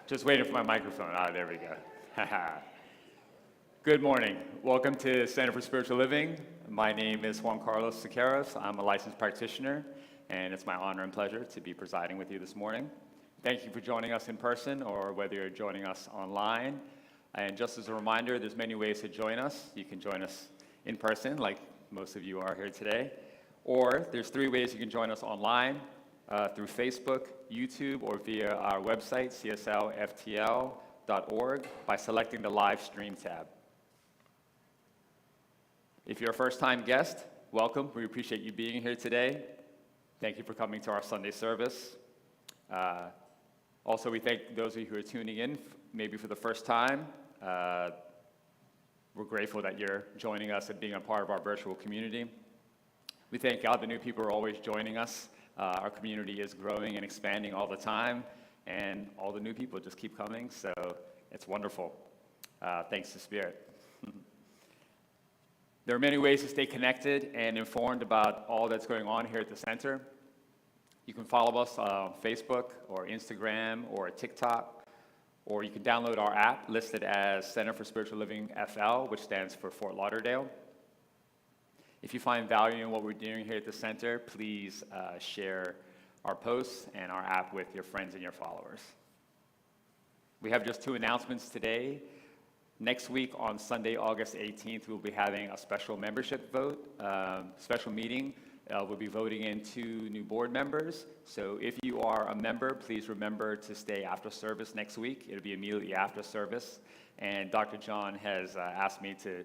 Just waiting for my microphone. There we go. Good morning. Welcome to Center for Spiritual Living. My name is Juan Carlos Siqueiros. I'm a licensed practitioner, and it's my honor and pleasure to be presiding with you this morning. Thank you for joining us in person or whether you're joining us online. And just as a reminder, there's many ways to join us. You can join us in person, like most of you are here today, or there's 3 ways you can join us online. Through Facebook, YouTube, or via our website, cslftl.org, by selecting the live stream tab. If you're a first-time guest, welcome. We appreciate you being here today. Thank you for coming to our Sunday service. Also, we thank those of you who are tuning in, maybe for the first time. We're grateful that you're joining us and being a part of our virtual community. We thank God the new people are always joining us. Our community is growing and expanding all the time, and all the new people just keep coming, so it's wonderful. Thanks to Spirit. There are many ways to stay connected and informed about all that's going on here at the center. You can follow us on Facebook or Instagram or TikTok, or you can download our app listed as Center for Spiritual Living FL, which stands for Fort Lauderdale. If you find value in what we're doing here at the center, please share our posts and our app with your friends and your followers. We have just 2 announcements today. Next week on Sunday, August 18th, we'll be having a special membership vote, special meeting. We'll be voting in 2 new board members. So if you are a member, please remember to stay after service next week. It'll be immediately after service. And Dr. John has asked me to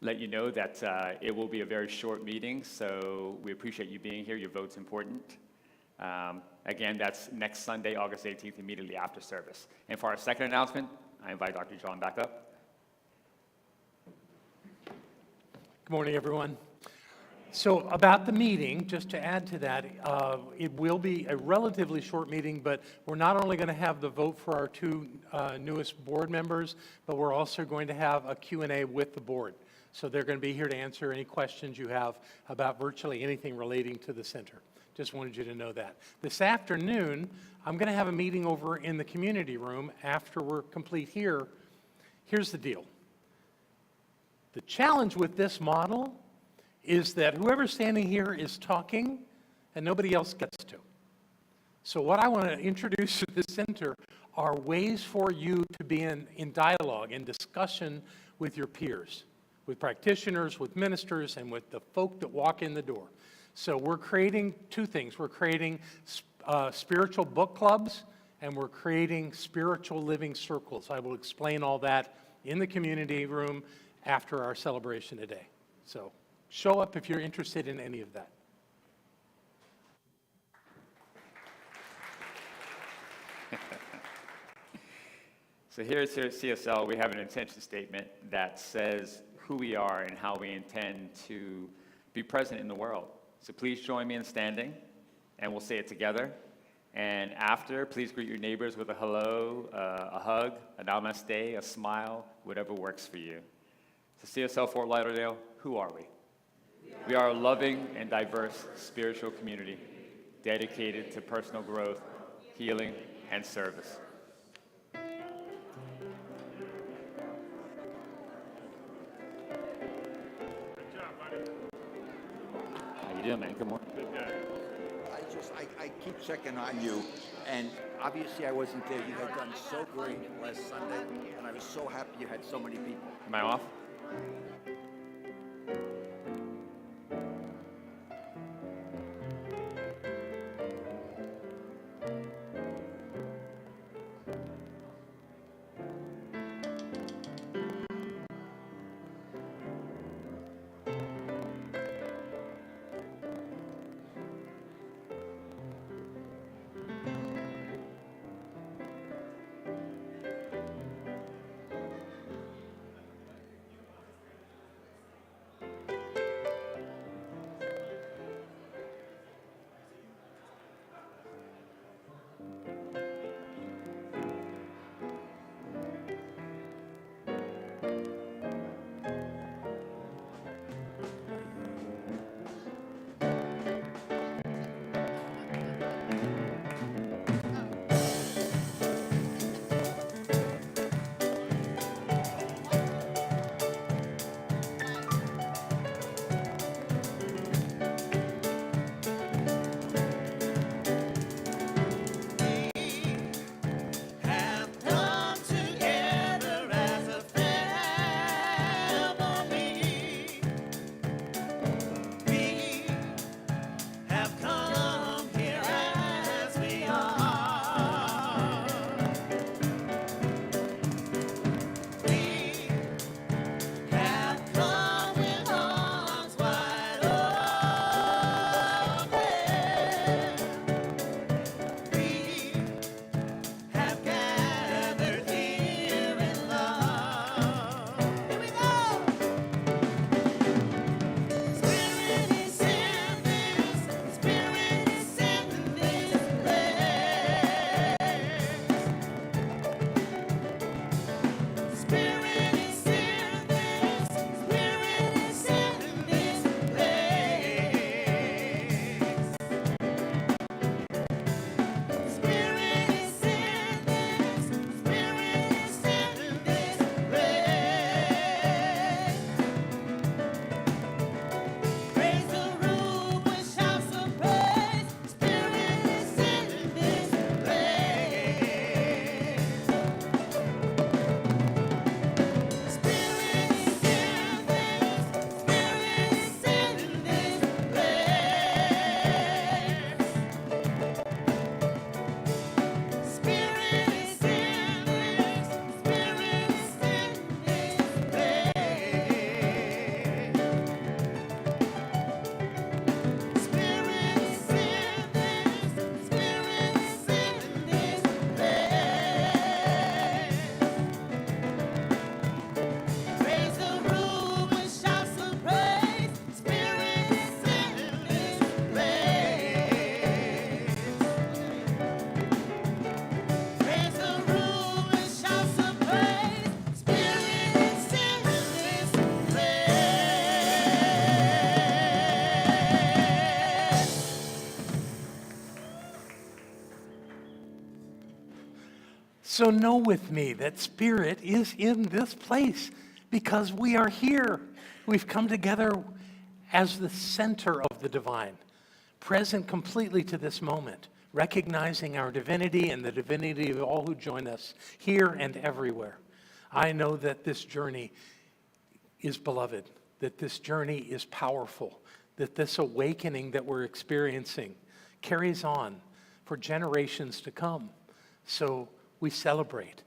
let you know that it will be a very short meeting, so we appreciate you being here. Your vote's important. Again, that's next Sunday, August 18th, immediately after service. And for our second announcement, I invite Dr. John back up. Good morning, everyone. So about the meeting, just to add to that, it will be a relatively short meeting, but we're not only going to have the vote for our 2 newest board members, but we're also going to have a Q&A with the board. So they're going to be here to answer any questions you have about virtually anything relating to the center. Just wanted you to know that. This afternoon, I'm going to have a meeting over in the community room after we're complete here. Here's the deal. The challenge with this model is that whoever's standing here is talking and nobody else gets to. So what I want to introduce to the center are ways for you to be in dialogue, in discussion with your peers, with practitioners, with ministers, and with the folk that walk in the door. So we're creating 2 things. We're creating spiritual book clubs, and we're creating spiritual living circles. I will explain all that in the community room after our celebration today. So show up if you're interested in any of that. So here at CSL, we have an intention statement that says who we are and how we intend to be present in the world. So please join me in standing, and we'll say it together. And after, please greet your neighbors with a hello, a hug, a namaste, a smile, whatever works for you. So CSL Fort Lauderdale, who are we? We are a loving and diverse spiritual community dedicated to personal growth, healing, and service. How you doing, man? Good morning. Hi, I keep checking on you, and obviously I wasn't there. You had done so great last Sunday, and I was so happy you had so many people. Am I off? So know with me that Spirit is in this place because we are here. We've come together as the center of the divine, present completely to this moment, recognizing our divinity and the divinity of all who join us here and everywhere. I know that this journey is beloved, that this journey is powerful, that this awakening that we're experiencing carries on for generations to come. So we celebrate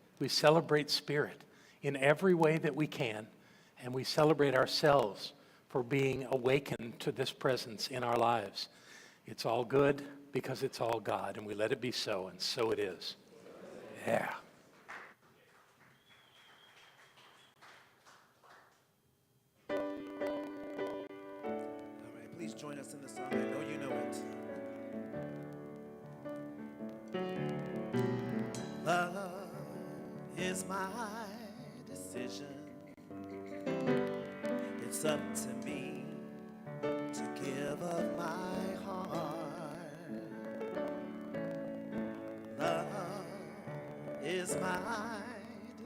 Spirit in every way that we can, and we celebrate ourselves for being awakened to this presence in our lives. It's all good because it's all God, and we let it be so, and so it is. Yeah. All right, please join us in the song. I know you know it. Love is my decision. It's up to me to give up my heart. Love is my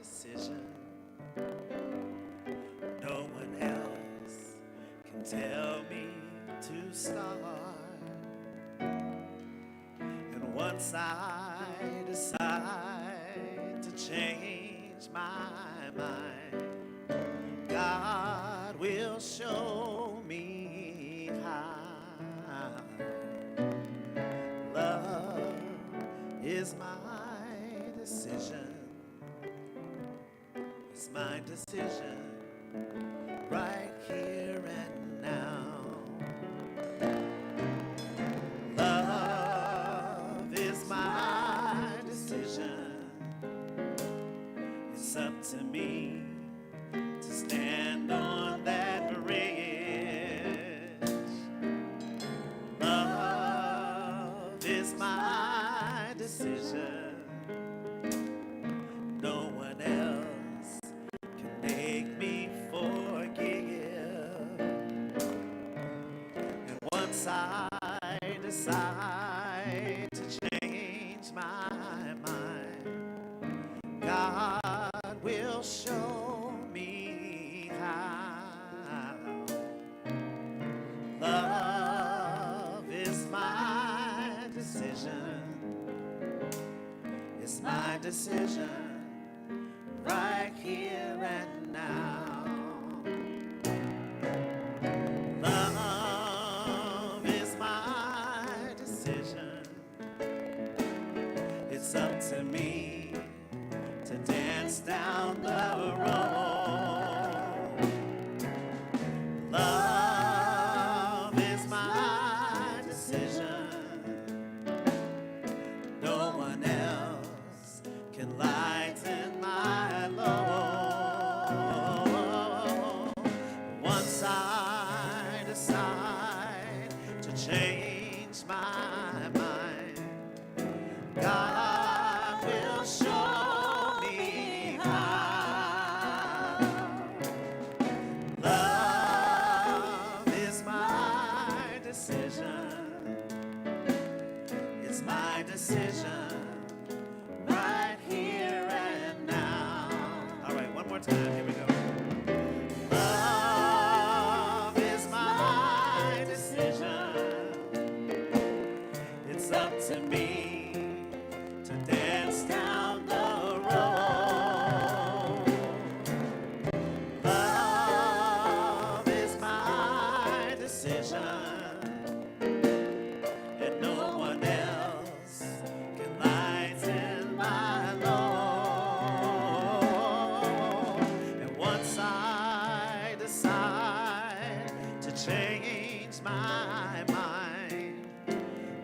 decision. No one else can tell me to start. Love is my decision. It's up to me to give up my heart. Love is my decision. No one else can tell me to start. No one else can tell me to start. Love is my decision. No one else can tell me to start. Love is my decision. No one else can tell me to start. Love is my decision. No one else can tell me to start. once I decide to change my mind, God will show me how. Love is my decision. It's my decision right here and now. Love is my decision. It's up to me to stand on that bridge. Love is my decision. No one else can make me forgive. And once I decide to change my mind, God will show me how. Love is my decision. It's my decision right here and now. Love is my decision. It's up to me to dance down the road. Love is my decision. No one else can lighten my load. Once I decide to change my mind, God will show me how. Love is my decision. It's my decision right here and now. All right, one more time. Here we go. Love is my decision. It's up to me to dance down the road. Love is my decision, and no one else can lighten my load. And once I decide to change my mind,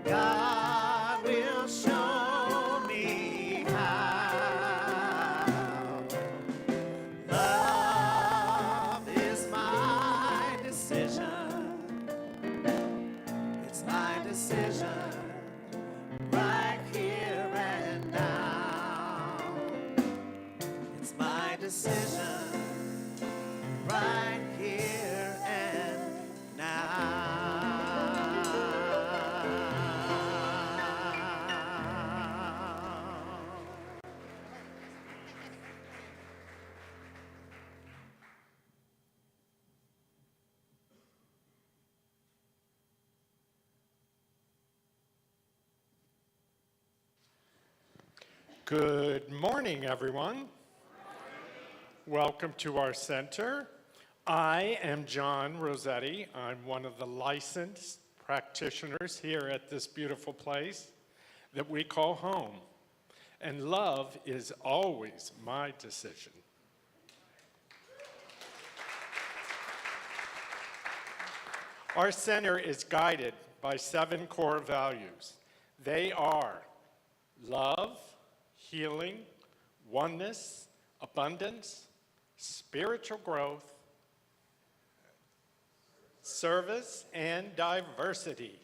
God will show me how. Love is my decision. It's my decision right here and now. It's my decision right here and now. Good morning, everyone. Welcome to our center. I am John Rossetti. I'm one of the licensed practitioners here at this beautiful place that we call home. And love is always my decision. Our center is guided by 7 core values. They are love, healing, oneness, abundance, spiritual growth, service, and diversity.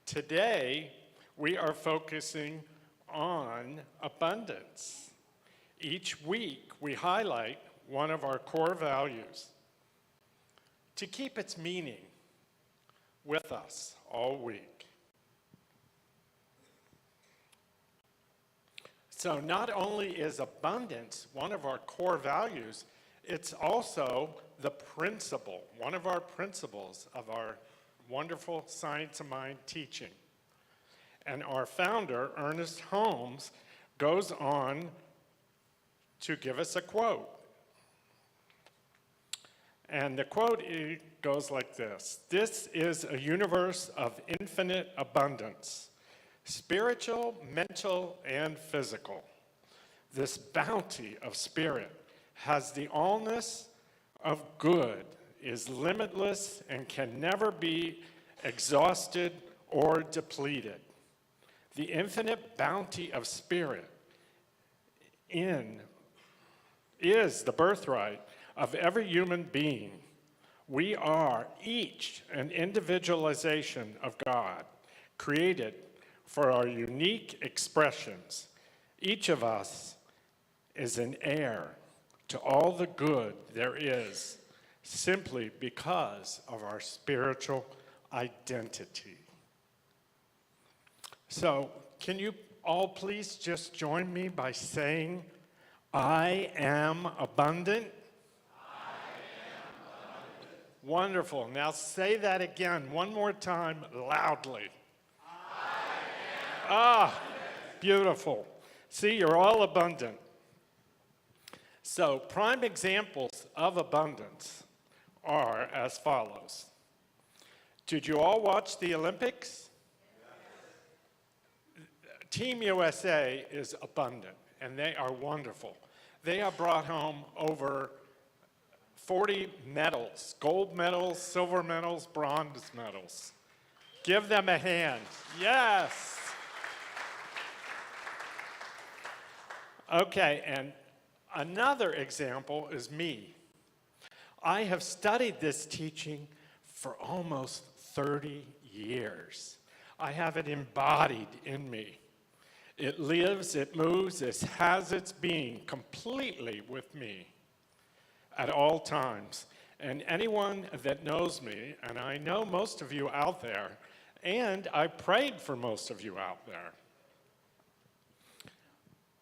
Today, we are focusing on abundance. Each week, we highlight one of our core values to keep its meaning with us all week. So not only is abundance one of our core values, it's also the principle, one of our principles of our wonderful Science of Mind teaching. And our founder, Ernest Holmes, goes on to give us a quote. And the quote goes like this: "This is a universe of infinite abundance, spiritual, mental, and physical. This bounty of spirit has the allness of good, is limitless, and can never be exhausted or depleted. The infinite bounty of spirit is the birthright of every human being. We are each an individualization of God, created for our unique expressions. Each of us is an heir to all the good there is, simply because of our spiritual identity." So, can you all please just join me by saying, "I am abundant"? Wonderful. Now say that again, one more time, loudly. Beautiful. See, you're all abundant. So, prime examples of abundance are as follows. Did you all watch the Olympics? Team USA is abundant, and they are wonderful. They have brought home over 40 medals, gold medals, silver medals, bronze medals. Give them a hand. Yes. Okay, and another example is me. I have studied this teaching for almost 30 years. I have it embodied in me. It lives, it moves, it has its being completely with me at all times. And anyone that knows me, and I know most of you out there, and I prayed for most of you out there.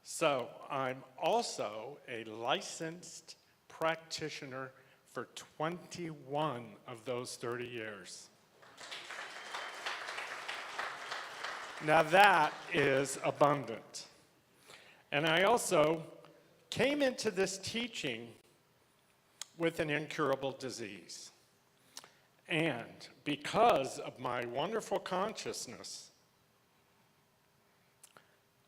So I'm also a licensed practitioner for 21 of those 30 years. Now that is abundant. And I also came into this teaching with an incurable disease. And because of my wonderful consciousness,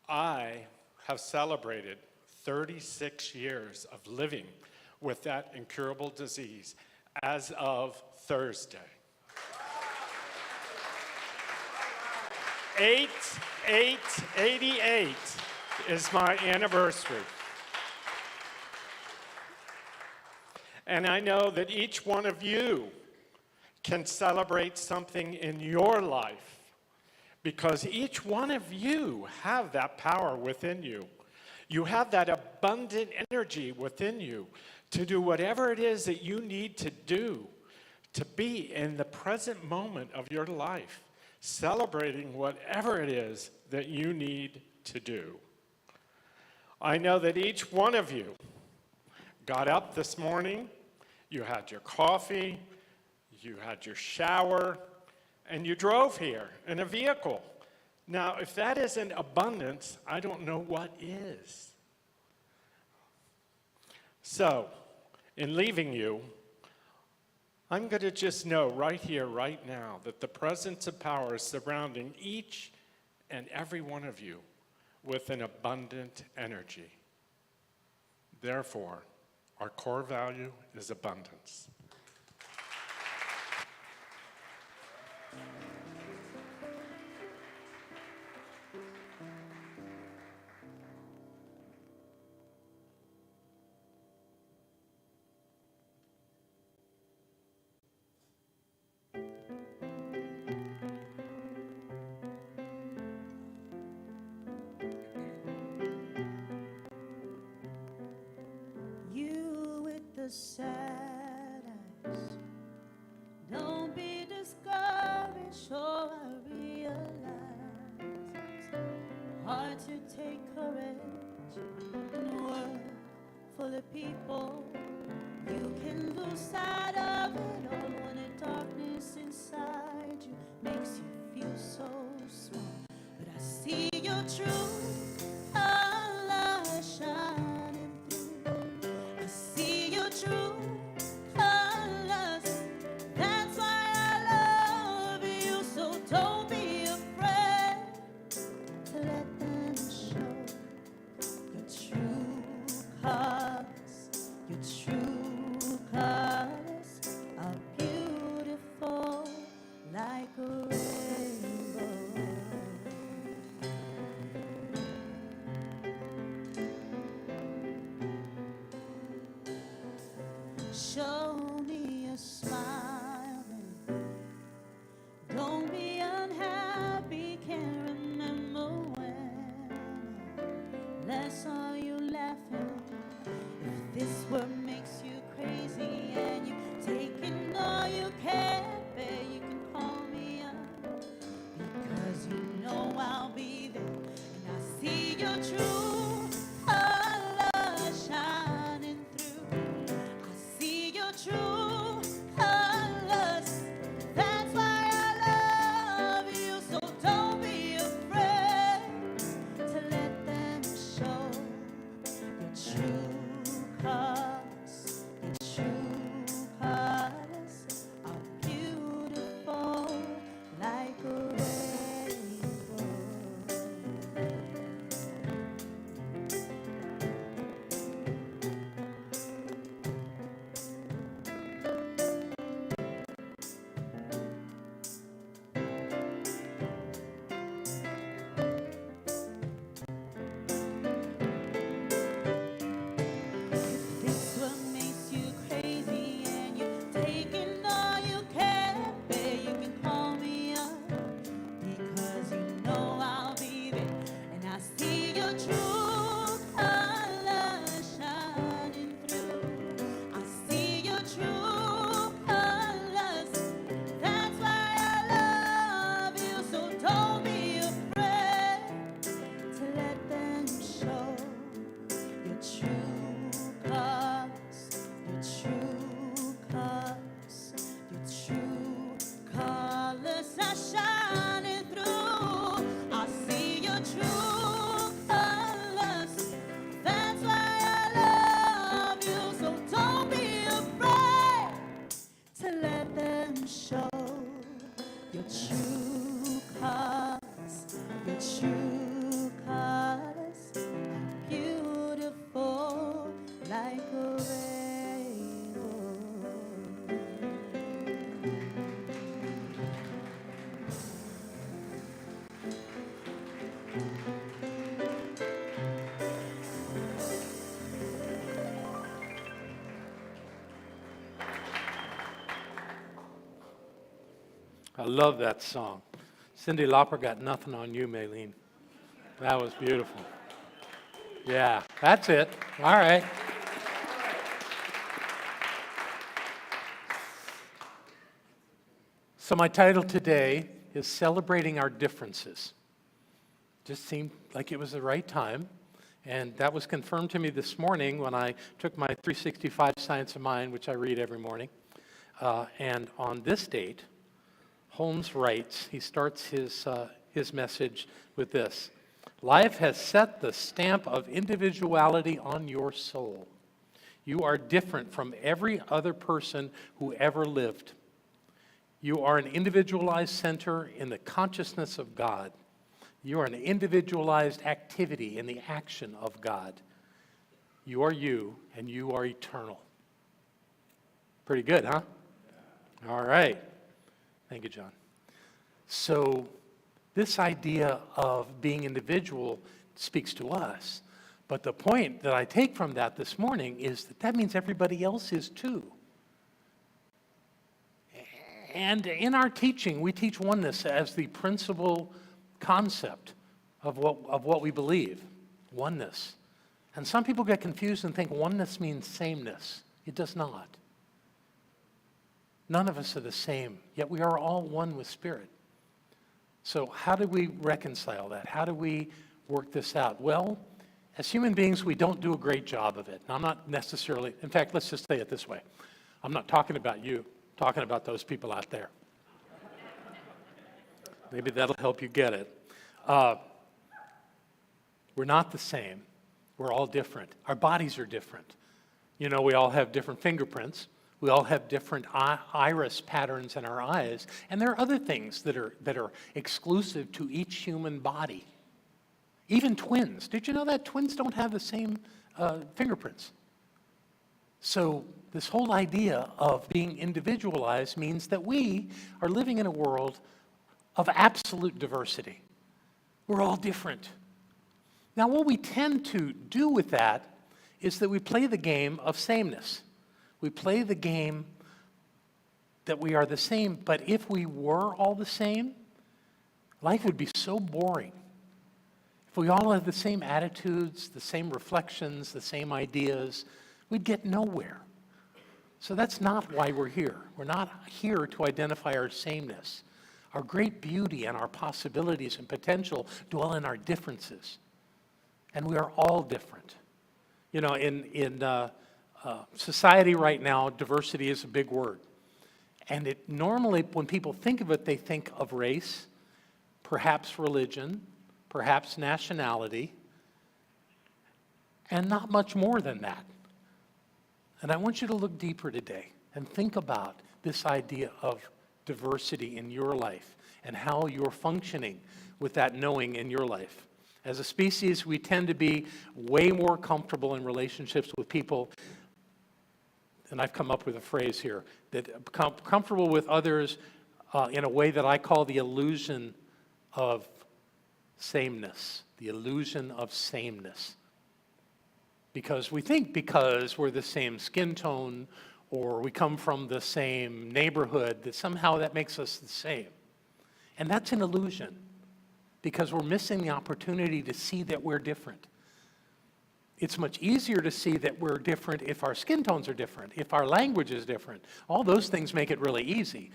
I have celebrated 36 years of living with that incurable disease as of Thursday. 8/8/88 is my anniversary. And I know that each one of you can celebrate something in your life, because each one of you have that power within you. You have that abundant energy within you to do whatever it is that you need to do to be in the present moment of your life, celebrating whatever it is that you need to do. I know that each one of you got up this morning, you had your coffee, you had your shower, and you drove here in a vehicle. Now, if that isn't abundance, I don't know what is. So, in leaving you, I'm going to just know right here, right now, that the presence of power is surrounding each and every one of you with an abundant energy. Therefore, our core value is abundance. You with the sad eyes, don't be discouraged, sure I realize it's hard to take courage in a world full of people. You can lose sight of it all when the darkness inside you makes you feel so small. But I see your true color shining through. I see your true colors. That's why I love you. So don't be afraid to let them show your true colors. Your true colors are beautiful like a rainbow. Show me a smile, babe. Don't be unhappy, can't remember when last saw you laughing. If this what makes you crazy and you taking all you can bear, you can call me up because you know I'll be there. And I see your true color shining through. I see your true colors. That's why I love you. So don't be afraid to let them show your true colors. Your true colors are beautiful like a rainbow. This what makes you crazy and you're taking all you can bear. You can call me up because you know I'll be there. And I see your true colors shining through. I see your true colors. That's why I love you. So don't be afraid to let them show your true colors, your true colors, your true colors are shining through. I see your true colors. That's why I love you. So don't be afraid to let them show your true colors, your true colors are beautiful like a rainbow. I love that song. Cyndi Lauper got nothing on you, Maylene. That was beautiful. Yeah, that's it. All right. So my title today is Celebrating Our Differences. Just seemed like it was the right time. And that was confirmed to me this morning when I took my 365 Science of Mind, which I read every morning. And on this date, Holmes writes, he starts his message with this: life has set the stamp of individuality on your soul. You are different from every other person who ever lived. You are an individualized center in the consciousness of God. You are an individualized activity in the action of God. You are you, and you are eternal. Pretty good, huh? All right. Thank you, John. So this idea of being individual speaks to us. But the point that I take from that this morning is that that means everybody else is too. And in our teaching, we teach oneness as the principal concept of what we believe, oneness. And some people get confused and think oneness means sameness. It does not. None of us are the same, yet we are all one with Spirit. So how do we reconcile that? How do we work this out? Well, as human beings, we don't do a great job of it. And I'm not necessarily, in fact, let's just say it this way. I'm not talking about you, I'm talking about those people out there. Maybe that'll help you get it. We're not the same. We're all different. Our bodies are different. You know, we all have different fingerprints. We all have different iris patterns in our eyes. And there are other things that are exclusive to each human body. Even twins. Did you know that twins don't have the same fingerprints? So this whole idea of being individualized means that we are living in a world of absolute diversity. We're all different. Now, what we tend to do with that is that we play the game of sameness. We play the game that we are the same, but if we were all the same, life would be so boring. If we all had the same attitudes, the same reflections, the same ideas, we'd get nowhere. So that's not why we're here. We're not here to identify our sameness. Our great beauty and our possibilities and potential dwell in our differences. And we are all different. You know, in society right now, diversity is a big word. And it normally, when people think of it, they think of race, perhaps religion, perhaps nationality, and not much more than that. And I want you to look deeper today and think about this idea of diversity in your life and how you're functioning with that knowing in your life. As a species, we tend to be way more comfortable in relationships with people, and I've come up with a phrase here, that comfortable with others in a way that I call the illusion of sameness, the illusion of sameness. Because we think because we're the same skin tone or we come from the same neighborhood that somehow that makes us the same. And that's an illusion because we're missing the opportunity to see that we're different. It's much easier to see that we're different if our skin tones are different, if our language is different. All those things make it really easy.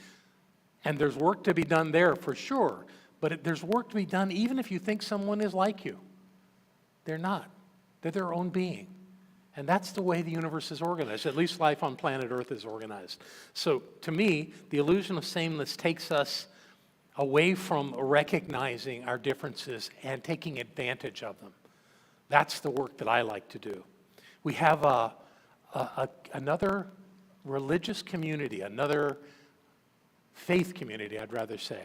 And there's work to be done there for sure. But there's work to be done even if you think someone is like you. They're not. They're their own being. And that's the way the universe is organized. At least life on planet Earth is organized. So to me, the illusion of sameness takes us away from recognizing our differences and taking advantage of them. That's the work that I like to do. We have another religious community, another faith community, I'd rather say,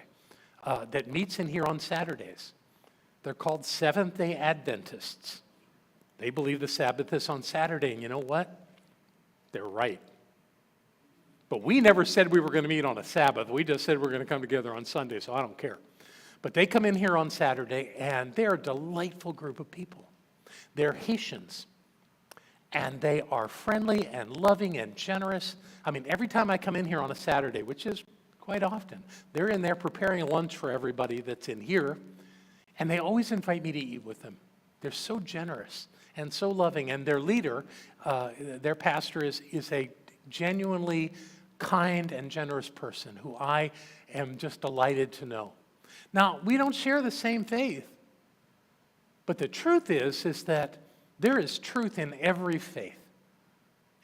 that meets in here on Saturdays. They're called Seventh-day Adventists. They believe the Sabbath is on Saturday, and you know what? They're right. But we never said we were going to meet on a Sabbath. We just said we're going to come together on Sunday, so I don't care. But they come in here on Saturday, and they're a delightful group of people. They're Haitians, and they are friendly and loving and generous. I mean, every time I come in here on a Saturday, which is quite often, they're in there preparing lunch for everybody that's in here, and they always invite me to eat with them. They're so generous and so loving, and their leader, their pastor, is a genuinely kind and generous person who I am just delighted to know. Now, we don't share the same faith, but the truth is that there is truth in every faith.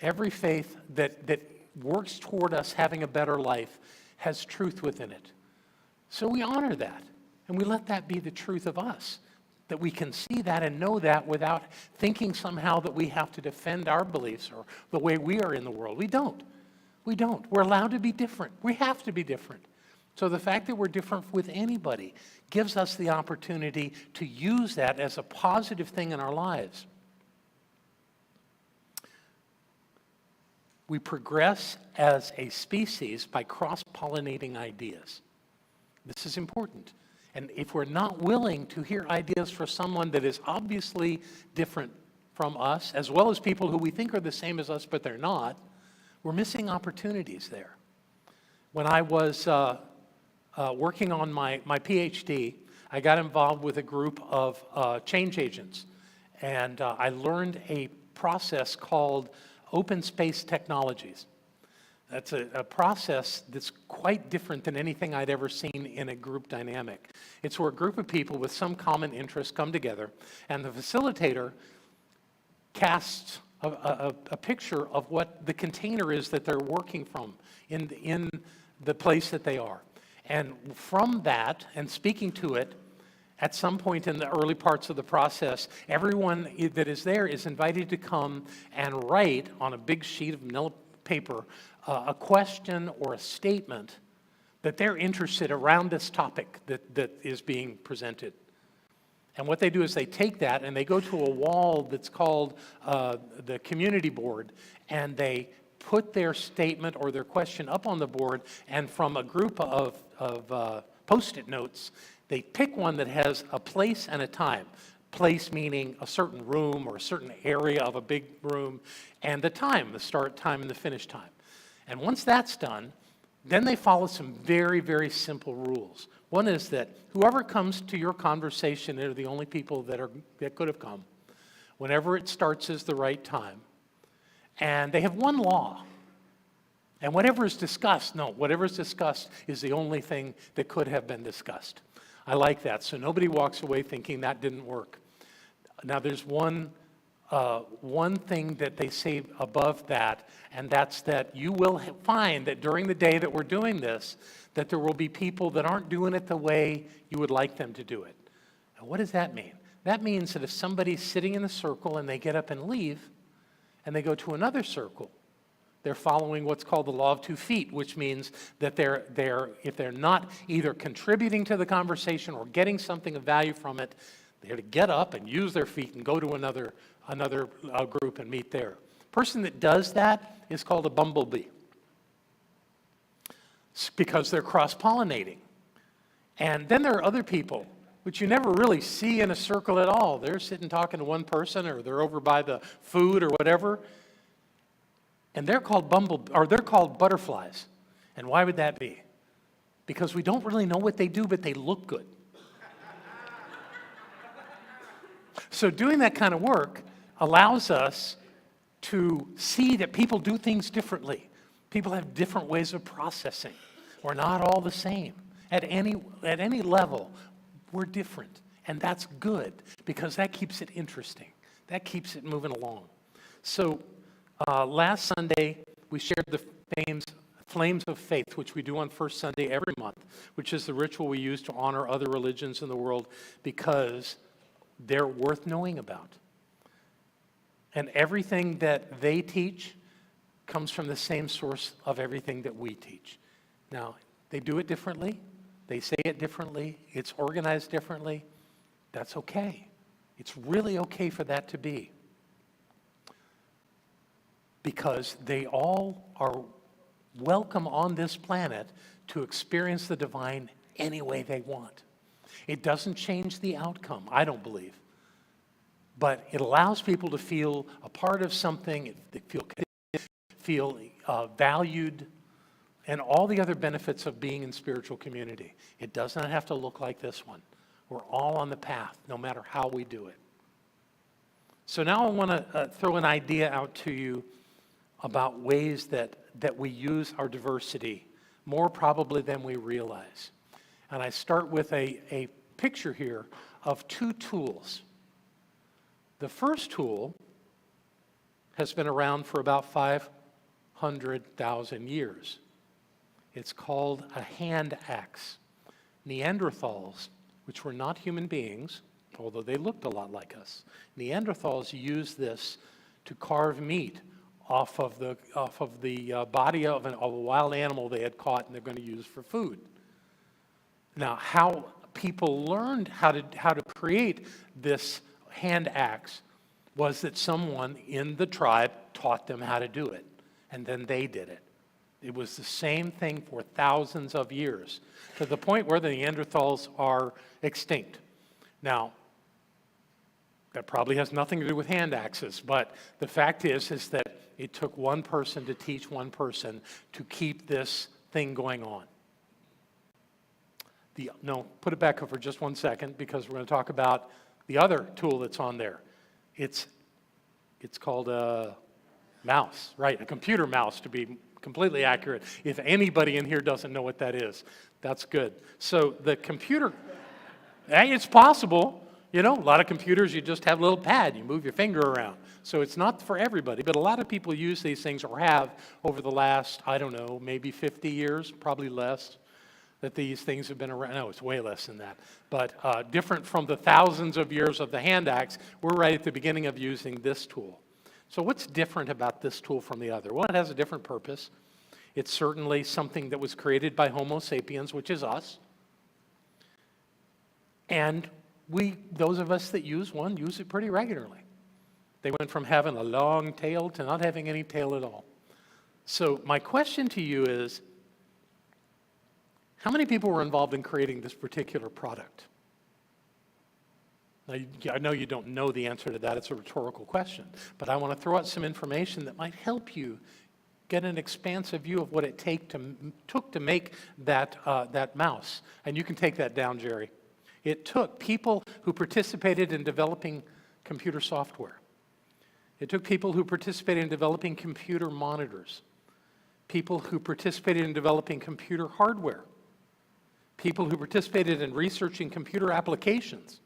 Every faith that works toward us having a better life has truth within it. So we honor that, and we let that be the truth of us, that we can see that and know that without thinking somehow that we have to defend our beliefs or the way we are in the world. We don't. We don't. We're allowed to be different. We have to be different. So the fact that we're different with anybody gives us the opportunity to use that as a positive thing in our lives. We progress as a species by cross-pollinating ideas. This is important. And if we're not willing to hear ideas from someone that is obviously different from us, as well as people who we think are the same as us, but they're not, we're missing opportunities there. When I was working on my PhD, I got involved with a group of change agents. And I learned a process called open space technologies. That's a process that's quite different than anything I'd ever seen in a group dynamic. It's where a group of people with some common interest come together, and the facilitator casts a picture of what the container is that they're working from in the place that they are. And from that, and speaking to it, At some point in the early parts of the process, everyone that is there is invited to come and write on a big sheet of manila paper a question or a statement that they're interested around this topic that is being presented. And what they do is they take that and they go to a wall that's called the community board, and they put their statement or their question up on the board, and from a group of Post-it notes, they pick one that has a place and a time. Place meaning a certain room or a certain area of a big room, and the time, the start time and the finish time. And once that's done, then they follow some very, very simple rules. One is that whoever comes to your conversation, they're the only people that could have come. Whenever it starts is the right time. And they have one law. And whatever is discussed is the only thing that could have been discussed. I like that, so nobody walks away thinking that didn't work. Now there's one thing that they say above that, and that's that you will find that during the day that we're doing this, that there will be people that aren't doing it the way you would like them to do it. Now what does that mean? That means that if somebody's sitting in a circle and they get up and leave, and they go to another circle, they're following what's called the law of 2 feet, which means that if they're not either contributing to the conversation or getting something of value from it, they're to get up and use their feet and go to another group and meet there. Person that does that is called a bumblebee, because they're cross-pollinating. And then there are other people, which you never really see in a circle at all. They're sitting talking to one person, or they're over by the food or whatever. And they're called butterflies. And why would that be? Because we don't really know what they do, but they look good. So doing that kind of work allows us to see that people do things differently. People have different ways of processing. We're not all the same. At any level, we're different. And that's good, because that keeps it interesting. That keeps it moving along. So last Sunday, we shared the Flames of Faith, which we do on first Sunday every month, which is the ritual we use to honor other religions in the world because they're worth knowing about. And everything that they teach comes from the same source of everything that we teach. Now, they do it differently. They say it differently. It's organized differently. That's okay. It's really okay for that to be. Because they all are welcome on this planet to experience the divine any way they want. It doesn't change the outcome, I don't believe. But it allows people to feel a part of something, they feel valued, and all the other benefits of being in spiritual community. It does not have to look like this one. We're all on the path, no matter how we do it. So now I want to throw an idea out to you about ways that we use our diversity more probably than we realize. And I start with a picture here of 2 tools. The first tool has been around for about 500,000 years. It's called a hand axe. Neanderthals, which were not human beings, although they looked a lot like us, Neanderthals used this to carve meat off of the body of a wild animal they had caught and they're going to use for food. Now, how people learned how to create this hand axe was that someone in the tribe taught them how to do it, and then they did it. It was the same thing for thousands of years, to the point where the Neanderthals are extinct. Now, that probably has nothing to do with hand axes, but the fact is that it took one person to teach one person to keep this thing going on. Put it back up for just 1 second, because we're going to talk about the other tool that's on there. It's called a mouse, right? A computer mouse, to be completely accurate. If anybody in here doesn't know what that is, that's good. So the computer, it's possible. You know, a lot of computers, you just have a little pad, you move your finger around. So it's not for everybody, but a lot of people use these things, or have over the last, I don't know, maybe 50 years, probably less. that these things have been around. No, it's way less than that. But different from the thousands of years of the hand axe, we're right at the beginning of using this tool. So what's different about this tool from the other? Well, it has a different purpose. It's certainly something that was created by Homo sapiens, which is us. And those of us that use one, use it pretty regularly. They went from having a long tail to not having any tail at all. So my question to you is, how many people were involved in creating this particular product? Now, I know you don't know the answer to that. It's a rhetorical question. But I want to throw out some information that might help you get an expansive view of what it took to make that mouse. And you can take that down, Jerry. It took people who participated in developing computer software. It took people who participated in developing computer monitors, people who participated in developing computer hardware, people who participated in researching computer applications,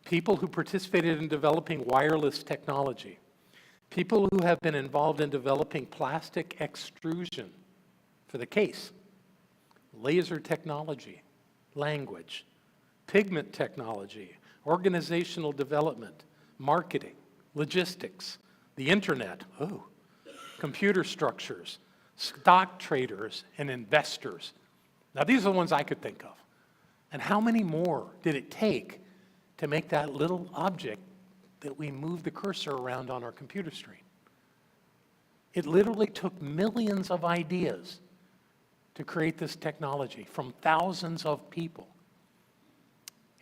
people who participated in developing wireless technology, people who have been involved in developing plastic extrusion for the case, laser technology, language, pigment technology, organizational development, marketing, logistics, the internet, computer structures, stock traders, and investors. Now, these are the ones I could think of. And how many more did it take to make that little object that we move the cursor around on our computer screen? It literally took millions of ideas to create this technology from thousands of people.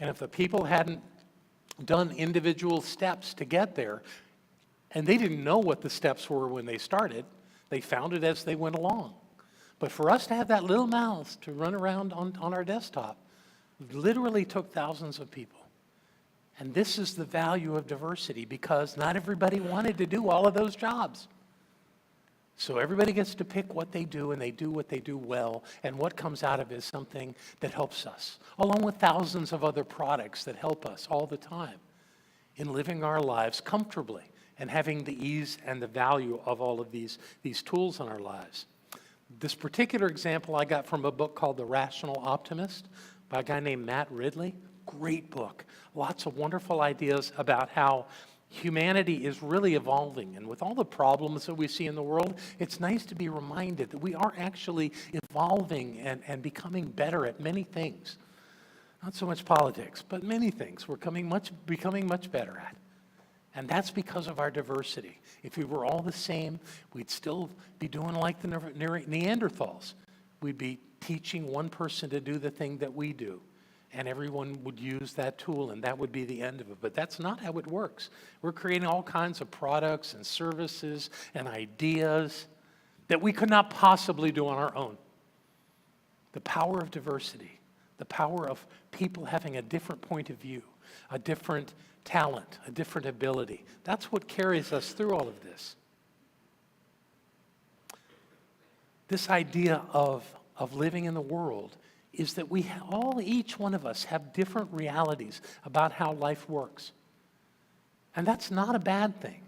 And if the people hadn't done individual steps to get there, and they didn't know what the steps were when they started, they found it as they went along. But for us to have that little mouse to run around on our desktop literally took thousands of people. And this is the value of diversity, because not everybody wanted to do all of those jobs. So everybody gets to pick what they do, and they do what they do well, and what comes out of it is something that helps us, along with thousands of other products that help us all the time in living our lives comfortably and having the ease and the value of all of these tools in our lives. This particular example I got from a book called The Rational Optimist by a guy named Matt Ridley. Great book. Lots of wonderful ideas about how humanity is really evolving. And with all the problems that we see in the world, it's nice to be reminded that we are actually evolving and becoming better at many things. Not so much politics, but many things we're becoming much better at. And that's because of our diversity. If we were all the same, we'd still be doing like the Neanderthals. We'd be teaching one person to do the thing that we do, and everyone would use that tool, and that would be the end of it. But that's not how it works. We're creating all kinds of products and services and ideas that we could not possibly do on our own. The power of diversity, the power of people having a different point of view, a different talent, a different ability. That's what carries us through all of this. This idea of living in the world is that each one of us have different realities about how life works. And that's not a bad thing.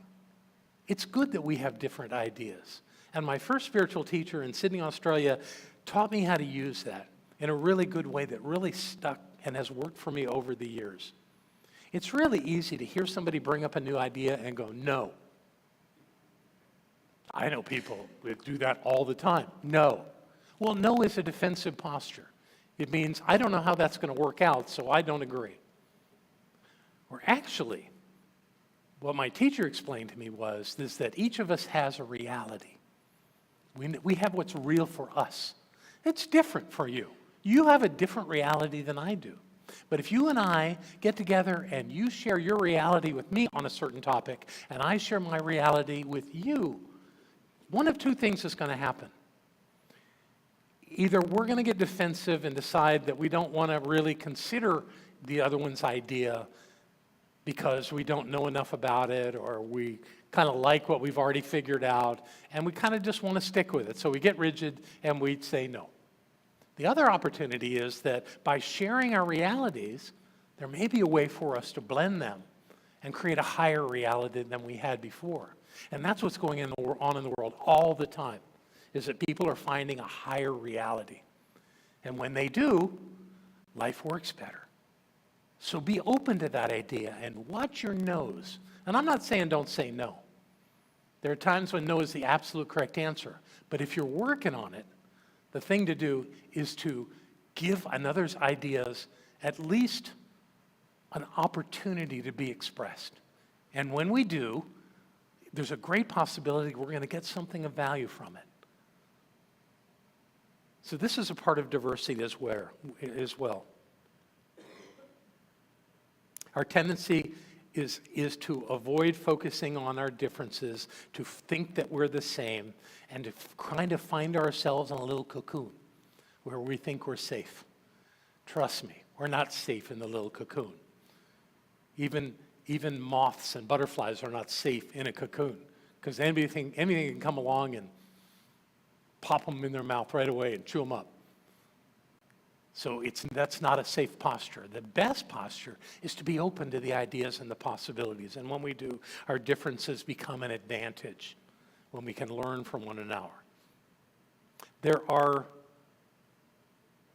It's good that we have different ideas. And my first spiritual teacher in Sydney, Australia, taught me how to use that in a really good way that really stuck and has worked for me over the years. It's really easy to hear somebody bring up a new idea and go, no. I know people that do that all the time. No. Well, no is a defensive posture. It means, I don't know how that's going to work out, so I don't agree. Or actually, what my teacher explained to me was that each of us has a reality. We have what's real for us. It's different for you. You have a different reality than I do. But if you and I get together and you share your reality with me on a certain topic, and I share my reality with you, one of two things is going to happen. Either we're going to get defensive and decide that we don't want to really consider the other one's idea because we don't know enough about it, or we kind of like what we've already figured out, and we kind of just want to stick with it. So we get rigid and we say no. The other opportunity is that by sharing our realities, there may be a way for us to blend them and create a higher reality than we had before. And that's what's going on in the world all the time, is that people are finding a higher reality. And when they do, life works better. So be open to that idea and watch your no's. And I'm not saying don't say no. There are times when no is the absolute correct answer. But if you're working on it, the thing to do is to give another's ideas at least an opportunity to be expressed. And when we do, there's a great possibility we're going to get something of value from it. So this is a part of diversity as well. Our tendency is to avoid focusing on our differences, to think that we're the same, and to kind of find ourselves in a little cocoon where we think we're safe. Trust me, we're not safe in the little cocoon. Even moths and butterflies are not safe in a cocoon, because anything can come along and pop them in their mouth right away and chew them up. So that's not a safe posture. The best posture is to be open to the ideas and the possibilities. And when we do, our differences become an advantage when we can learn from one another. There are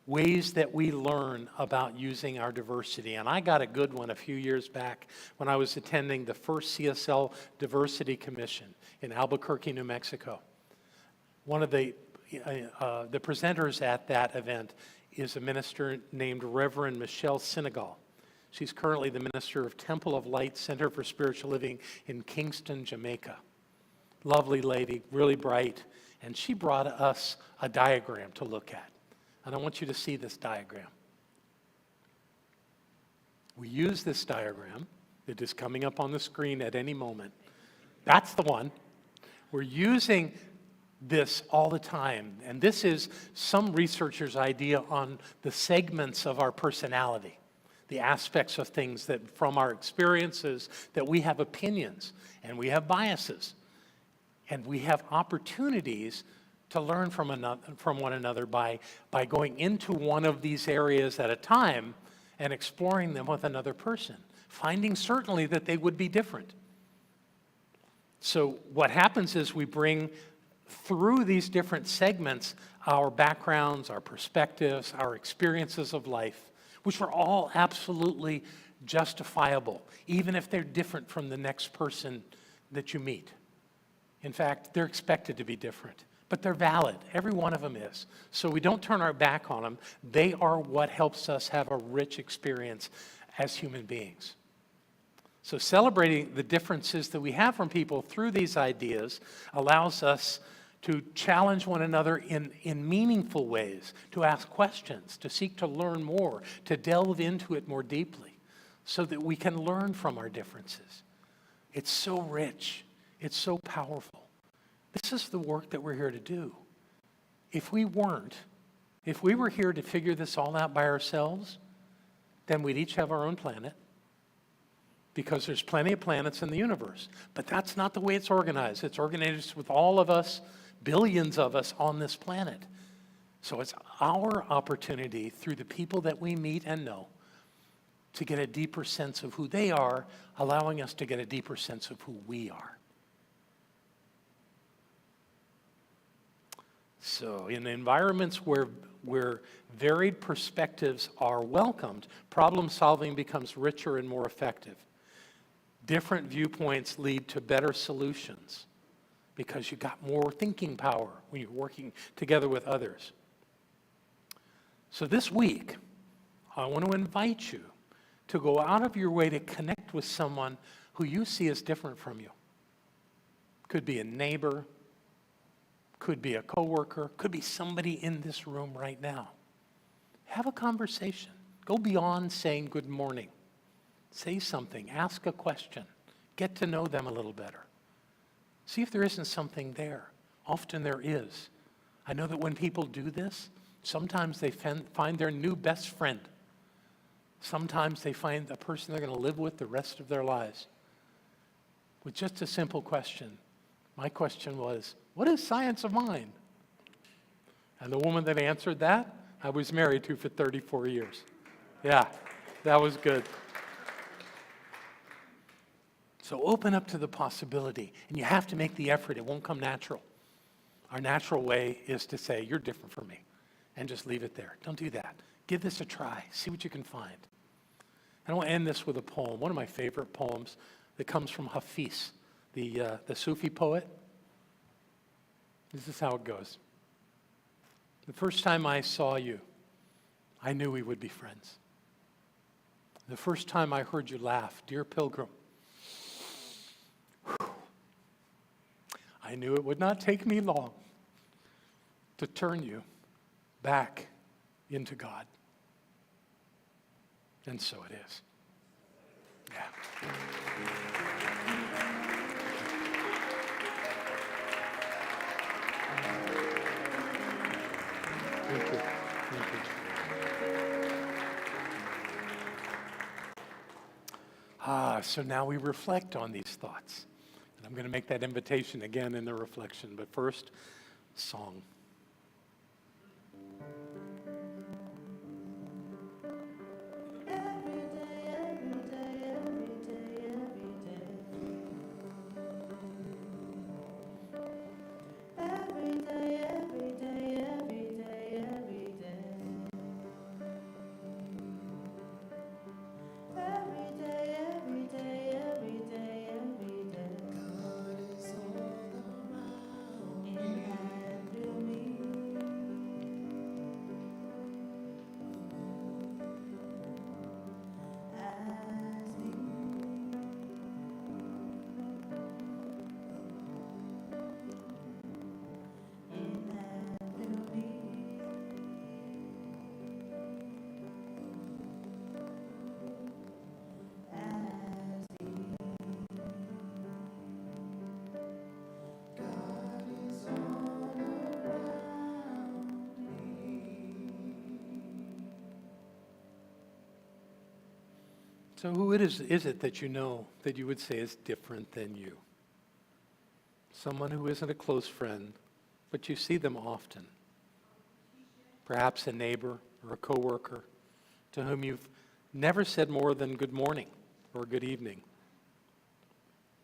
ways that we learn about using our diversity. And I got a good one a few years back when I was attending the first CSL Diversity Commission in Albuquerque, New Mexico. One of the presenters at that event is a minister named Reverend Michelle Senegal. She's currently the minister of Temple of Light Center for Spiritual Living in Kingston, Jamaica. Lovely lady, really bright, and she brought us a diagram to look at. And I want you to see this diagram. We use this diagram that is coming up on the screen at any moment. That's the one. We're using this all the time. And this is some researchers' idea on the segments of our personality, the aspects of things that from our experiences that we have opinions and we have biases and we have opportunities to learn from one another by going into one of these areas at a time and exploring them with another person, finding certainly that they would be different. So what happens is we bring through these different segments our backgrounds, our perspectives, our experiences of life, which are all absolutely justifiable, even if they're different from the next person that you meet. In fact, they're expected to be different, but they're valid. Every one of them is. So we don't turn our back on them. They are what helps us have a rich experience as human beings. So celebrating the differences that we have from people through these ideas allows us to challenge one another in meaningful ways, to ask questions, to seek to learn more, to delve into it more deeply, so that we can learn from our differences. It's so rich. It's so powerful. This is the work that we're here to do. If we were here to figure this all out by ourselves, then we'd each have our own planet, because there's plenty of planets in the universe. But that's not the way it's organized. It's organized with all of us, billions of us on this planet. So it's our opportunity through the people that we meet and know to get a deeper sense of who they are, allowing us to get a deeper sense of who we are. So in environments where varied perspectives are welcomed, problem solving becomes richer and more effective. Different viewpoints lead to better solutions because you got more thinking power when you're working together with others. So this week, I want to invite you to go out of your way to connect with someone who you see as different from you. Could be a neighbor, could be a coworker, could be somebody in this room right now. Have a conversation. Go beyond saying good morning. Say something, ask a question, get to know them a little better. See if there isn't something there. Often there is. I know that when people do this, sometimes they find their new best friend. Sometimes they find a person they're going to live with the rest of their lives. With just a simple question. My question was, what is science of mind? And the woman that answered that, I was married to for 34 years. Yeah, that was good. So open up to the possibility, and you have to make the effort. It won't come natural. Our natural way is to say, you're different from me, and just leave it there. Don't do that. Give this a try. See what you can find. And I want to end this with a poem, one of my favorite poems that comes from Hafiz, the Sufi poet. This is how it goes. The first time I saw you, I knew we would be friends. The first time I heard you laugh, dear pilgrim, I knew it would not take me long to turn you back into God. And so it is. Yeah. Thank you. Thank you. So now we reflect on these thoughts. And I'm going to make that invitation again in the reflection. But first, song. Every day, every day, every day, every day. Every day, every day, every day, every day. Every day, every day, every day, every day. God is all around in and through me. As me. In and through me. As me. God is all around me. So who is it that you know that you would say is different than you? Someone who isn't a close friend, but you see them often. Perhaps a neighbor or a coworker to whom you've never said more than good morning or good evening.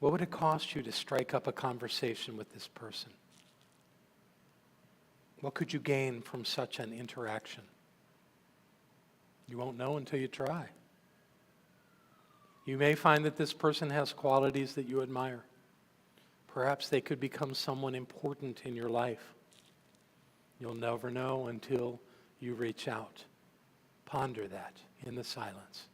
What would it cost you to strike up a conversation with this person? What could you gain from such an interaction? You won't know until you try. You may find that this person has qualities that you admire. Perhaps they could become someone important in your life. You'll never know until you reach out. Ponder that in the silence.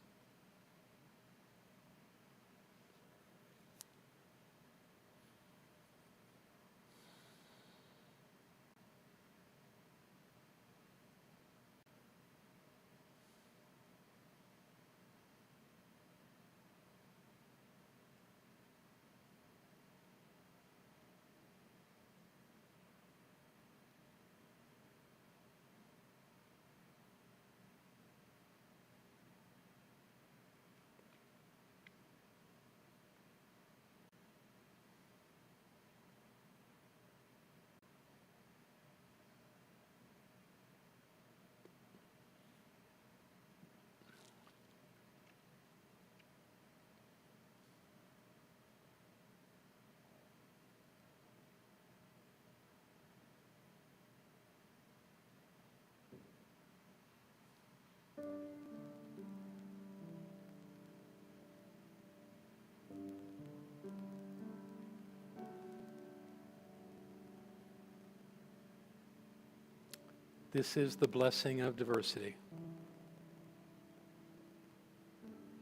This is the blessing of diversity.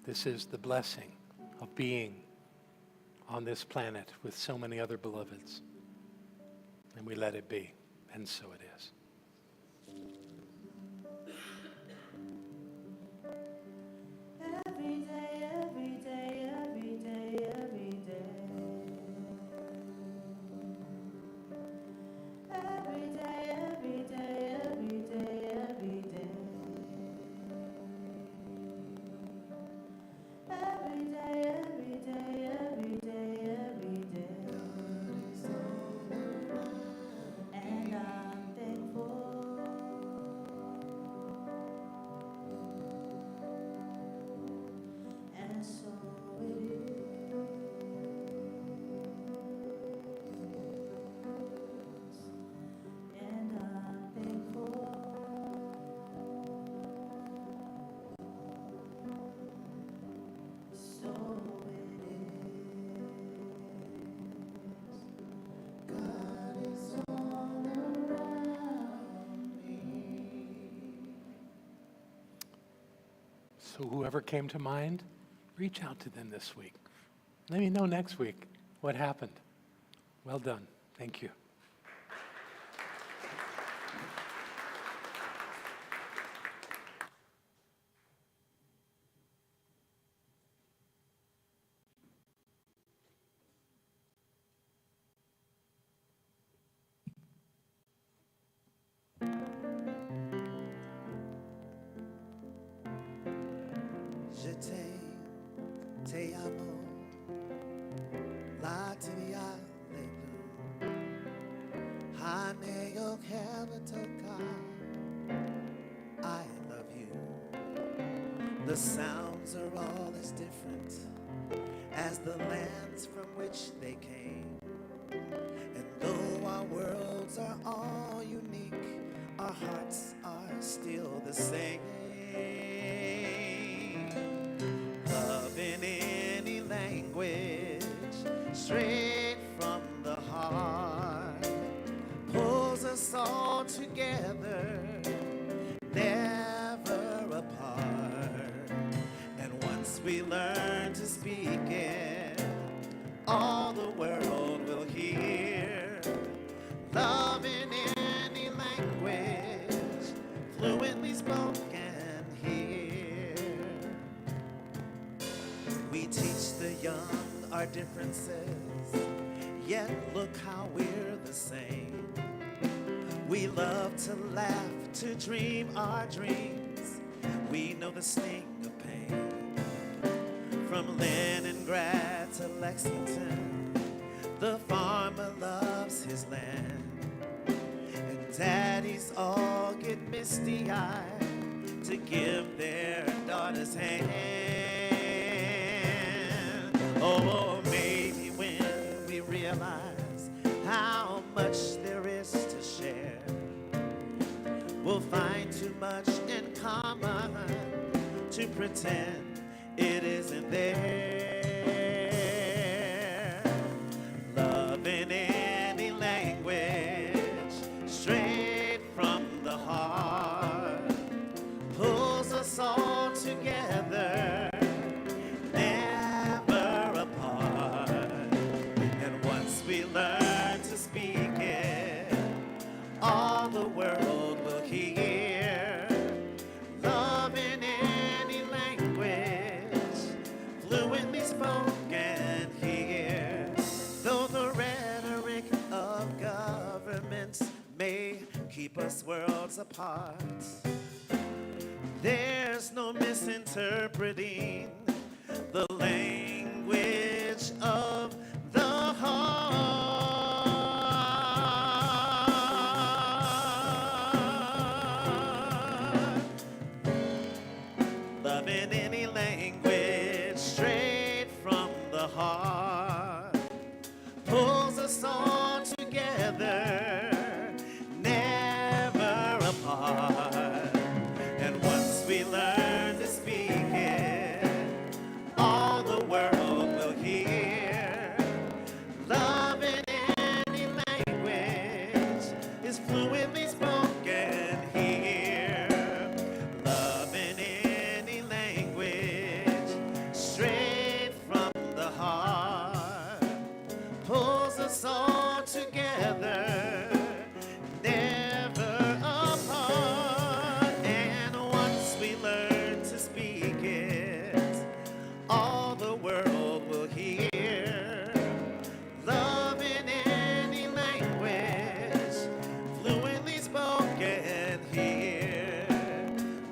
This is the blessing of being on this planet with so many other beloveds. And we let it be, and so it is. Every day, every day, every day, every day. Every day, every day, every day, every day. Every day, every day, every day, every day. And I'm thankful. So whoever came to mind, reach out to them this week. Let me know next week what happened. Well done. Thank you. Je t'aime, te amo, la ti amo, Haneo Kabatoka. I love you. The sounds are all as different as the lands from which they came. And though our worlds are all unique, our hearts are still the same. Love in any language, straight from the heart, pulls us all together, never apart. And once we learn to speak it, all the world will hear. Love in any language, fluently spoken here. We teach the young our differences, yet look how we're the same. We love to laugh, to dream our dreams. We know the sting of pain. From Leningrad to Lexington, the farmer loves his land. And daddies all get misty-eyed to give their daughters hand. Oh, maybe when we realize how much there is to share, we'll find too much in common to pretend it isn't there. Love in any language, straight from the heart, pulls us all together, never apart. And once we learn to speak it, all the world will hear. Love in any language, fluently spoken here. Though the rhetoric of governments may keep us worlds apart, there's no misinterpreting the language of the heart. Love in any language, straight from the heart, pulls us all together, never apart. And once we learn to speak it, all the world will hear. Love in any language is fluently spoken here. Love in any language, straight from the heart, pulls us all together, never apart. And once we learn to speak it, all the world will hear. Love in any language, fluently spoken here.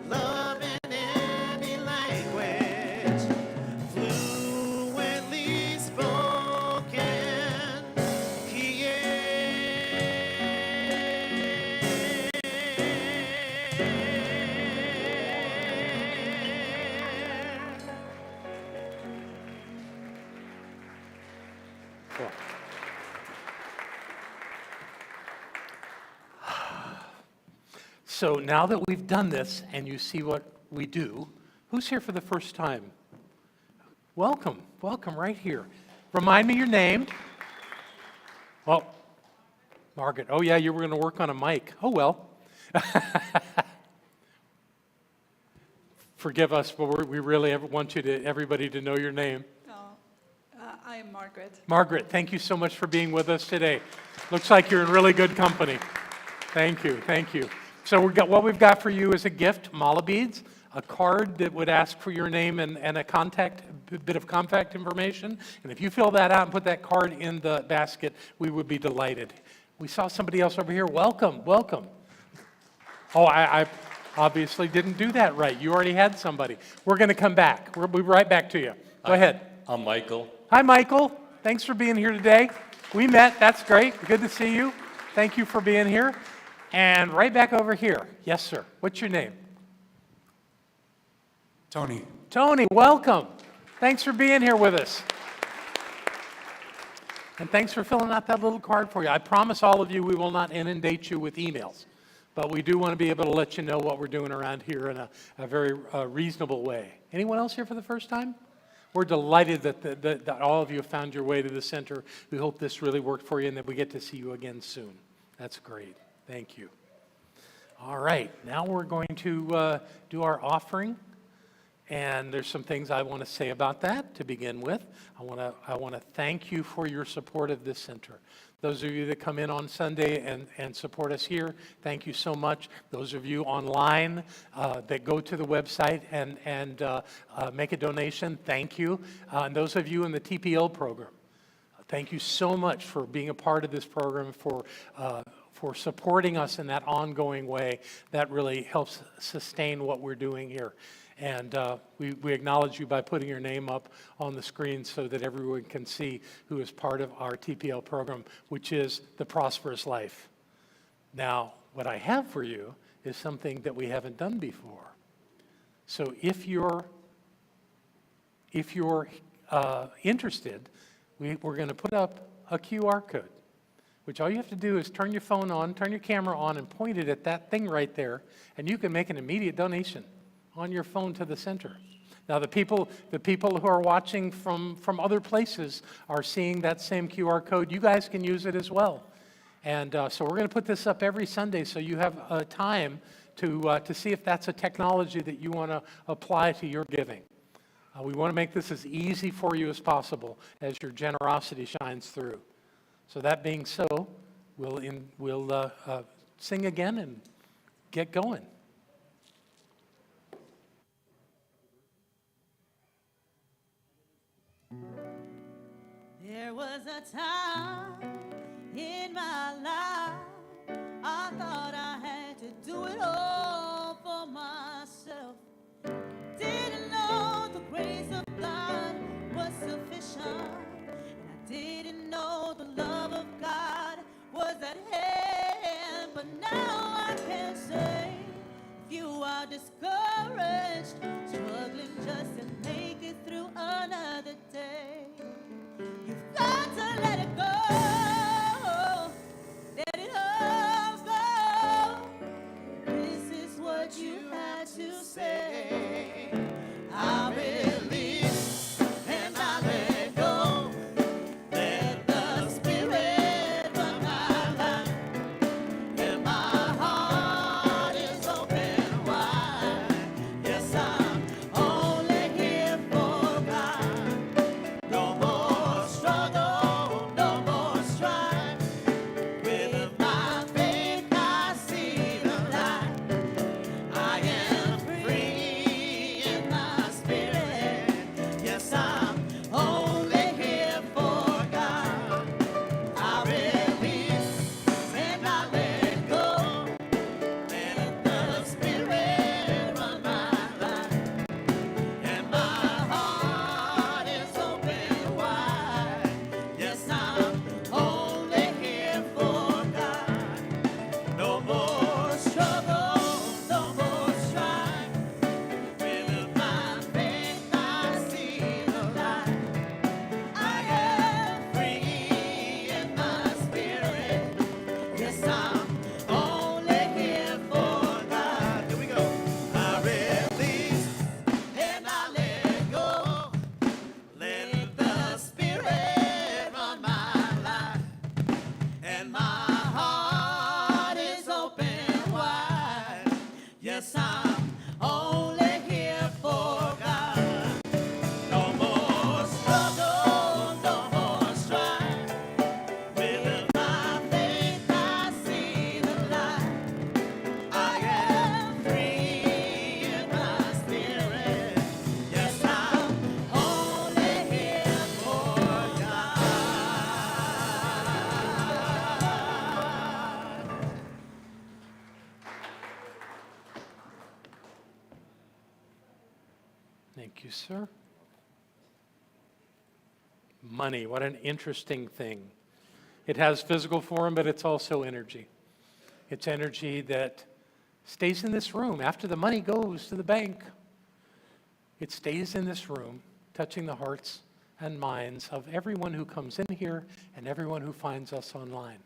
Love in any language, fluently spoken here. Cool. So now that we've done this and you see what we do, who's here for the first time? Welcome, welcome right here. Remind me your name. Well, Margaret. Oh yeah, you were going to work on a mic. Oh well. Forgive us, but we really want everybody to know your name. I am Margaret. Margaret, thank you so much for being with us today. Looks like you're in really good company. Thank you, thank you. So what we've got for you is a gift, mala beads, a card that would ask for your name and a bit of contact information. And if you fill that out and put that card in the basket, we would be delighted. We saw somebody else over here. Welcome, welcome. Oh, I obviously didn't do that right. You already had somebody. We're going to come back. We'll be right back to you. Go ahead. I'm Michael. Hi, Michael. Thanks for being here today. We met. That's great. Good to see you. Thank you for being here. And right back over here. Yes, sir. What's your name? Tony. Tony, welcome. Thanks for being here with us. And thanks for filling out that little card for you. I promise all of you we will not inundate you with emails, but we do want to be able to let you know what we're doing around here in a very reasonable way. Anyone else here for the first time? We're delighted that all of you have found your way to the center. We hope this really worked for you and that we get to see you again soon. That's great. Thank you. All right, now we're going to do our offering. And there's some things I want to say about that to begin with. I want to thank you for your support of this center. Those of you that come in on Sunday and support us here, thank you so much. Those of you online that go to the website and make a donation, thank you. And those of you in the TPL program, thank you so much for being a part of this program, for supporting us in that ongoing way. That really helps sustain what we're doing here. And we acknowledge you by putting your name up on the screen so that everyone can see who is part of our TPL program, which is the Prosperous Life. Now, what I have for you is something that we haven't done before. So if you're interested, we're going to put up a QR code, which all you have to do is turn your phone on, turn your camera on, and point it at that thing right there, and you can make an immediate donation on your phone to the center. Now, the people who are watching from other places are seeing that same QR code. You guys can use it as well. And so we're going to put this up every Sunday so you have time to see if that's a technology that you want to apply to your giving. We want to make this as easy for you as possible as your generosity shines through. So that being so, we'll sing again and get going. There was a time in my life I thought I had to do it all for myself. Didn't know the grace of God was sufficient, and I didn't know the love of God was at hand. But now I can say, if you are discouraged, struggling just to make it through another day, you've got to let it go. Let it all go. This is what you had to say. I release and I let go. Let the Spirit run my life, and my heart is open wide. Yes, I'm only here for God. No more struggle, no more strife. With my faith I see the light. I am free in my spirit. Yes, I'm only here for God. I release and I let go. Let the Spirit run my life, and my heart is open wide. Yes, I'm only here for God. No more struggle, no more strife. With my faith I see the light. I am free in my spirit. Yes, I'm only here for God. Here we go. I release and I let go. Let the Spirit run my life, and my heart is open wide. Yes, I'm only here Thank you, sir. Money, what an interesting thing. It has physical form, but it's also energy. It's energy that stays in this room after the money goes to the bank. It stays in this room, touching the hearts and minds of everyone who comes in here and everyone who finds us online.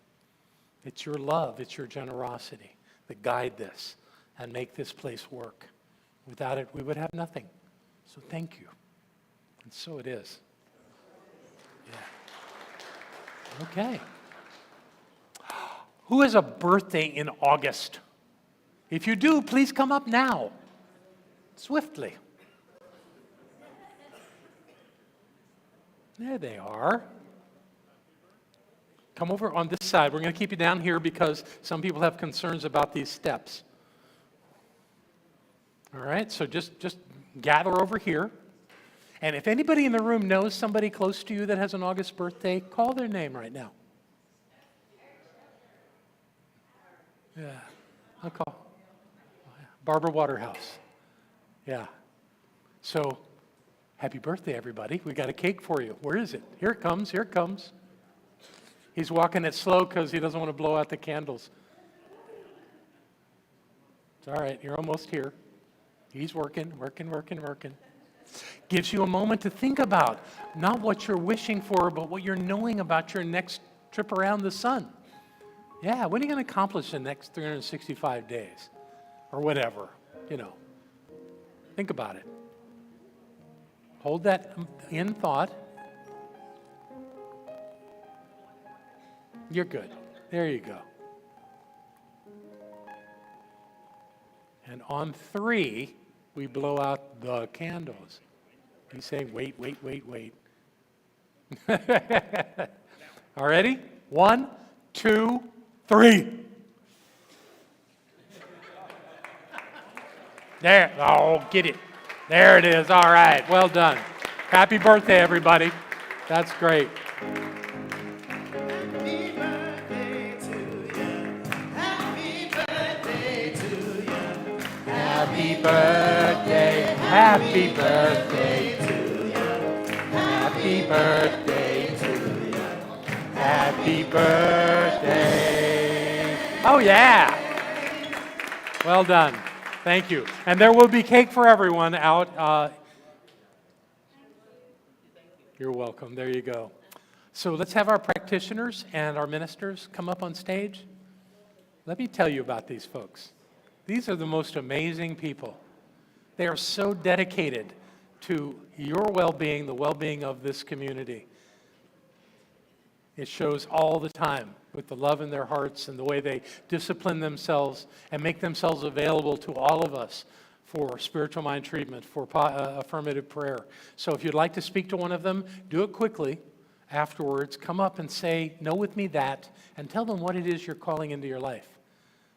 It's your love, it's your generosity that guide this and make this place work. Without it, we would have nothing. So thank you. And so it is. Yeah. Okay. Who has a birthday in August? If you do, please come up now, swiftly. There they are. Come over on this side. We're going to keep you down here because some people have concerns about these steps. All right, so just gather over here. And if anybody in the room knows somebody close to you that has an August birthday, call their name right now. Yeah, I'll call Barbara Waterhouse. Yeah. So, happy birthday, everybody. We got a cake for you. Where is it? Here it comes, here it comes. He's walking it slow because he doesn't want to blow out the candles. It's all right, you're almost here. He's working. Gives you a moment to think about not what you're wishing for, but what you're knowing about your next trip around the sun. Yeah, what are you going to accomplish in the next 365 days? Or whatever, you know. Think about it. Hold that in thought. You're good. There you go. And on 3, we blow out the candles. He's saying, wait. All ready? 1, 2, 3. There. Oh, get it. There it is. All right. Well done. Happy birthday, everybody. That's great. Happy birthday to you. Happy birthday to you. Happy birthday. Happy birthday to you. Happy birthday to you. Happy birthday. Oh, yeah. Well done. Thank you. And there will be cake for everyone out. You're welcome. There you go. So let's have our practitioners and our ministers come up on stage. Let me tell you about these folks. These are the most amazing people. They are so dedicated to your well-being, the well-being of this community. It shows all the time with the love in their hearts and the way they discipline themselves and make themselves available to all of us for spiritual mind treatment, for affirmative prayer. So if you'd like to speak to one of them, do it quickly. Afterwards, come up and say, "Know with me that," and tell them what it is you're calling into your life.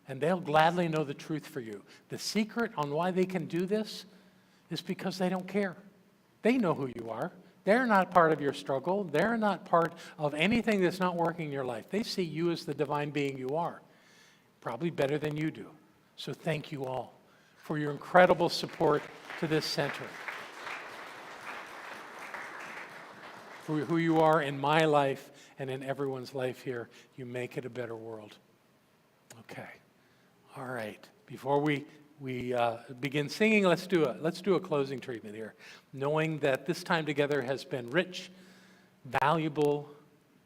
And they'll gladly know the truth for you. The secret on why they can do this is because they don't care. They know who you are. They're not part of your struggle. They're not part of anything that's not working in your life. They see you as the divine being you are, probably better than you do. So thank you all for your incredible support to this center, for who you are in my life and in everyone's life here. You make it a better world. Okay. All right. Before we begin singing, let's do a closing treatment here, knowing that this time together has been rich, valuable.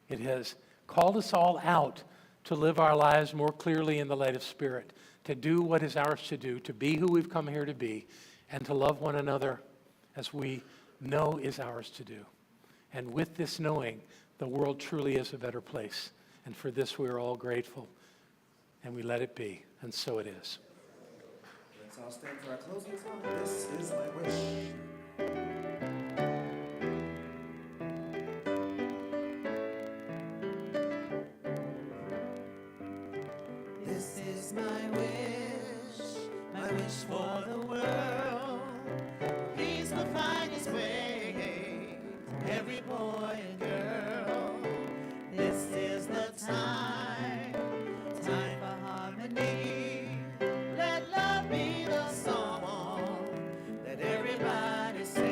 It has called us all out to live our lives more clearly in the light of Spirit, to do what is ours to do, to be who we've come here to be, and to love one another as we know is ours to do. And with this knowing, the world truly is a better place. And for this, we are all grateful. And we let it be. And so it is. Let's all stand for our closing song. This is my wish. This is my wish for the world. Peace will find its way to every boy and girl. This is the time for harmony. Let love be the song that everybody sings.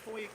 wonderful week.